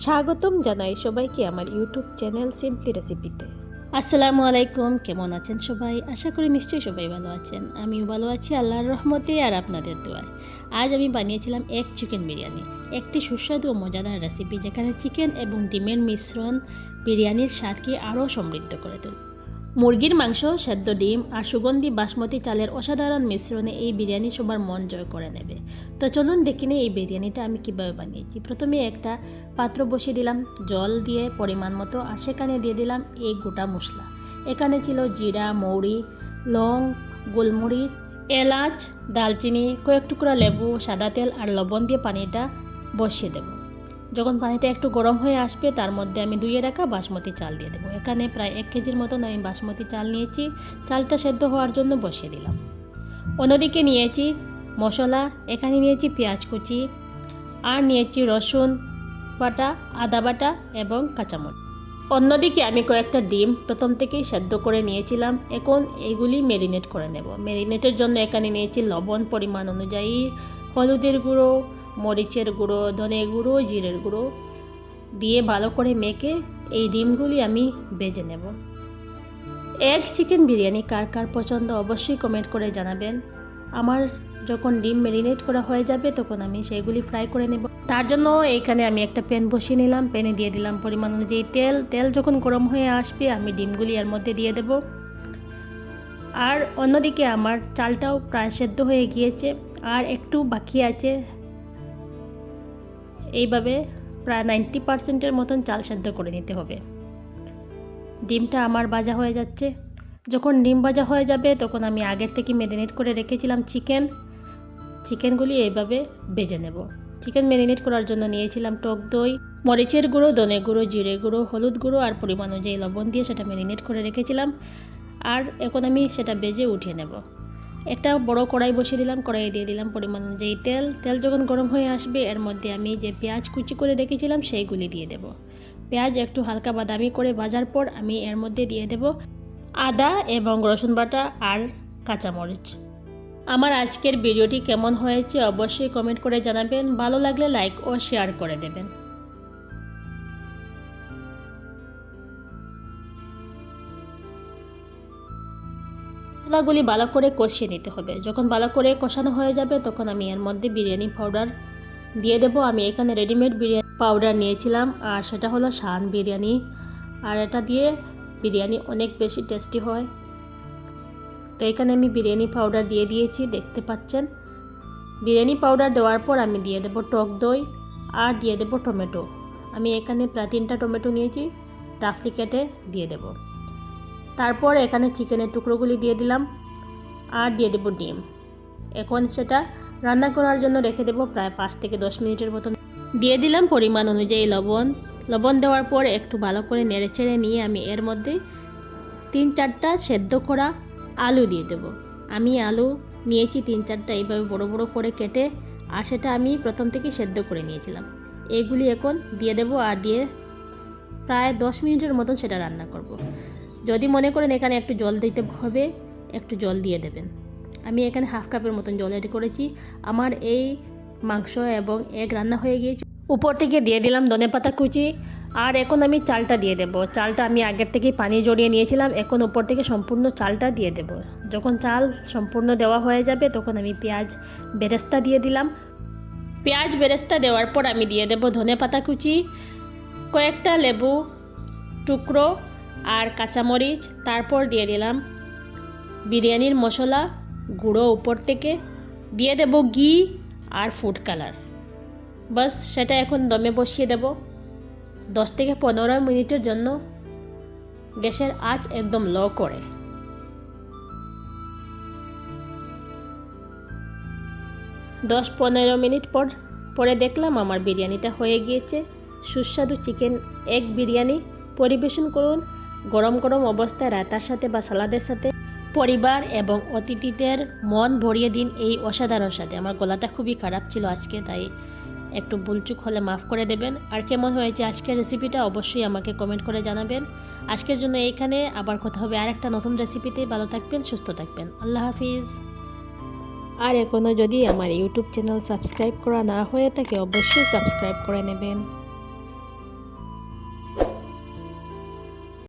স্বাগতম জানাই সবাইকে আমার ইউটিউব চ্যানেল সিম্পলি রেসিপিতে। আসসালামু আলাইকুম, কেমন আছেন সবাই? আশা করি নিশ্চয়ই সবাই ভালো আছেন। আমিও ভালো আছি আল্লাহর রহমতে আর আপনাদের দোয়ায়। আজ আমি বানিয়েছিলাম এক চিকেন বিরিয়ানি, একটি সুস্বাদু ও মজাদার রেসিপি যেখানে চিকেন এবং ডিমের মিশ্রণ বিরিয়ানির স্বাদকে আরও সমৃদ্ধ করে তোলে। মুরগির মাংস, সেদ্ধ ডিম আর সুগন্ধি বাসমতি চালের অসাধারণ মিশ্রণে এই বিরিয়ানি সবার মন জয় করে নেবে। তো চলুন দেখে নিই এই বিরিয়ানিটা আমি কীভাবে বানিয়েছি। প্রথমে একটা পাত্র বসিয়ে দিলাম জল দিয়ে পরিমাণ মতো, আর সেখানে দিয়ে দিলাম এই গোটা মশলা। এখানে ছিল জিরা, মৌরি, লং, গোলমরিচ, এলাচ, দালচিনি, কয়েক টুকরা লেবু, সাদা তেল আর লবণ দিয়ে পানিটা বসিয়ে দেবো। যখন পানিটা একটু গরম হয়ে আসবে তার মধ্যে আমি ধুয়ে রাখা বাসমতি চাল দিয়ে দেবো। এখানে প্রায় 1 কেজির মতন আমি বাসমতি চাল নিয়েছি। চালটা সেদ্ধ হওয়ার জন্য বসিয়ে দিলাম। অন্যদিকে নিয়েছি মশলা, এখানে নিয়েছি পেঁয়াজ কুচি, আর নিয়েছি রসুন বাটা, আদা বাটা এবং কাঁচামরিচ। অন্যদিকে আমি কয়েকটা ডিম প্রথম থেকেই সেদ্ধ করে নিয়েছিলাম। এখন এগুলি ম্যারিনেট করে নেব। ম্যারিনেটের জন্য এখানে নিয়েছি লবণ পরিমাণ অনুযায়ী, হলুদের গুঁড়ো, মরিচের গুঁড়ো, ধনে গুঁড়ো, জিরের গুঁড়ো দিয়ে ভালো করে মেখে এই ডিমগুলি আমি ভেজে নেব। এগ চিকেন বিরিয়ানি কার কার পছন্দ অবশ্যই কমেন্ট করে জানাবেন। আমার যখন ডিম ম্যারিনেট করা হয়ে যাবে তখন আমি সেগুলি ফ্রাই করে নেব। তার জন্য এইখানে আমি একটা প্যান বসিয়ে নিলাম। প্যানে দিয়ে দিলাম পরিমাণ অনুযায়ী তেল। তেল যখন গরম হয়ে আসবে আমি ডিমগুলি এর মধ্যে দিয়ে দেব। আর অন্যদিকে আমার চালটাও প্রায় সেদ্ধ হয়ে গিয়েছে, আর একটু বাকি আছে। এইভাবে প্রায় 90%-এর মতন চাল সেদ্ধ করে নিতে হবে। ডিমটা আমার ভাজা হয়ে যাচ্ছে। যখন ডিম ভাজা হয়ে যাবে তখন আমি আগের থেকে ম্যারিনেট করে রেখেছিলাম চিকেনগুলি এইভাবে ভেজে নেব। চিকেন ম্যারিনেট করার জন্য নিয়েছিলাম টক দই, মরিচের গুঁড়ো, ধনে গুঁড়ো, জিরে গুঁড়ো, হলুদ গুঁড়ো আর পরিমাণ অনুযায়ী লবণ দিয়ে সেটা ম্যারিনেট করে রেখেছিলাম। আর এখন আমি সেটা ভেজে উঠিয়ে নেব। একটা বড় কড়াই বসিয়ে দিলাম। কড়াইয়ে দিয়ে দিলাম পরিমাণ অনুযায়ী তেল। তেল যখন গরম হয়ে আসবে এর মধ্যে আমি যে পেঁয়াজ কুচি করে রেখেছিলাম সেইগুলি দিয়ে দেব। পেঁয়াজ একটু হালকা বাদামি করে ভাজার পর আমি এর মধ্যে দিয়ে দেব আদা এবং রসুন বাটা আর কাঁচামরিচ। আমার আজকের ভিডিওটি কেমন হয়েছে অবশ্যই কমেন্ট করে জানাবেন। ভালো লাগলে লাইক ও শেয়ার করে দেবেন। মশলাগুলি ভালো করে কষিয়ে নিতে হবে। যখন ভালো করে কষানো হয়ে যাবে তখন আমি এর মধ্যে বিরিয়ানি পাউডার দিয়ে দেব। আমি এখানে রেডিমেড বিরিয়ানি পাউডার নিয়েছিলাম, আর সেটা হলো শান বিরিয়ানি। আর এটা দিয়ে বিরিয়ানি অনেক বেশি টেস্টি হয়। তো এখানে আমি বিরিয়ানি পাউডার দিয়ে দিয়েছি, দেখতে পাচ্ছেন। বিরিয়ানি পাউডার দেওয়ার পর আমি দিয়ে দেব টক দই আর দিয়ে দেব টমেটো। আমি এখানে প্রায় 3টা টমেটো নিয়েছি, রাফলি কেটে দিয়ে দেব। তারপর এখানে চিকেনের টুকরোগুলি দিয়ে দিলাম আর দিয়ে দেব ডিম। এখন সেটা রান্না করার জন্য রেখে দেব প্রায় 5 থেকে 10 মিনিটের মতন। দিয়ে দিলাম পরিমাণ অনুযায়ী লবণ দেওয়ার পর একটু ভালো করে নেড়েচেড়ে নিয়ে আমি এর মধ্যে 3-4টা সেদ্ধ করা আলু দিয়ে দেব। আমি আলু নিয়েছি 3-4টা এইভাবে বড় বড় করে কেটে, আর সেটা আমি প্রথম থেকে সেদ্ধ করে নিয়েছিলাম। এগুলি এখন দিয়ে দেব আর দিয়ে প্রায় 10 মিনিটের মতন সেটা রান্না করব। যদি মনে করেন এখানে একটু জল দিতে হবে, একটু জল দিয়ে দেবেন। আমি এখানে 1/2 কাপের মতন জল এড করেছি। আমার এই মাংস এবং এগ রান্না হয়ে গিয়েছে। উপর থেকে দিয়ে দিলাম ধনেপাতা কুচি, আর এখন আমি চালটা দিয়ে দেব। চালটা আমি আগের থেকেই পানি জড়িয়ে নিয়েছিলাম। এখন উপর থেকে সম্পূর্ণ চালটা দিয়ে দেব। যখন চাল সম্পূর্ণ দেওয়া হয়ে যাবে তখন আমি পেঁয়াজ বেরেস্তা দিয়ে দিলাম। পেঁয়াজ বেরেস্তা দেওয়ার পর আমি দিয়ে দেব ধনেপাতা কুচি, কয়েকটা লেবু টুকরো আর কাঁচামরিচ। তারপর দিয়ে দিলাম বিরিয়ানির মশলা গুঁড়ো উপর থেকে, দিয়ে দেব ঘি আর ফুড কালার। বাস সেটা এখন দমে বসিয়ে দেব 10 থেকে 15 মিনিটের জন্য। গ্যাসের আঁচ একদম লো করে। 10-15 মিনিট পরে দেখলাম আমার বিরিয়ানিটা হয়ে গিয়েছে। সুস্বাদু চিকেন এগ বিরিয়ানি পরিবেশন করুন গরম গরম অবস্থায় রায়তার সাথে বা সালাদের সাথে। পরিবার এবং অতিথিদের মন ভরিয়ে দিন এই অসাধারণ স্বাদে। আমার গলাটা খুবই খারাপ ছিল আজকে, তাই একটু ভুলচুক হলে মাফ করে দেবেন। আর কেমন হয়েছে আজকের রেসিপিটা অবশ্যই আমাকে কমেন্ট করে জানাবেন। আজকের জন্য এইখানে, আবার কথা হবে আরেকটা নতুন রেসিপিতে। ভালো থাকবেন, সুস্থ থাকবেন। আল্লাহ হাফিজ। আর এখনও যদি আমার ইউটিউব চ্যানেল সাবস্ক্রাইব করা না হয়ে থাকে অবশ্যই সাবস্ক্রাইব করে নেবেন।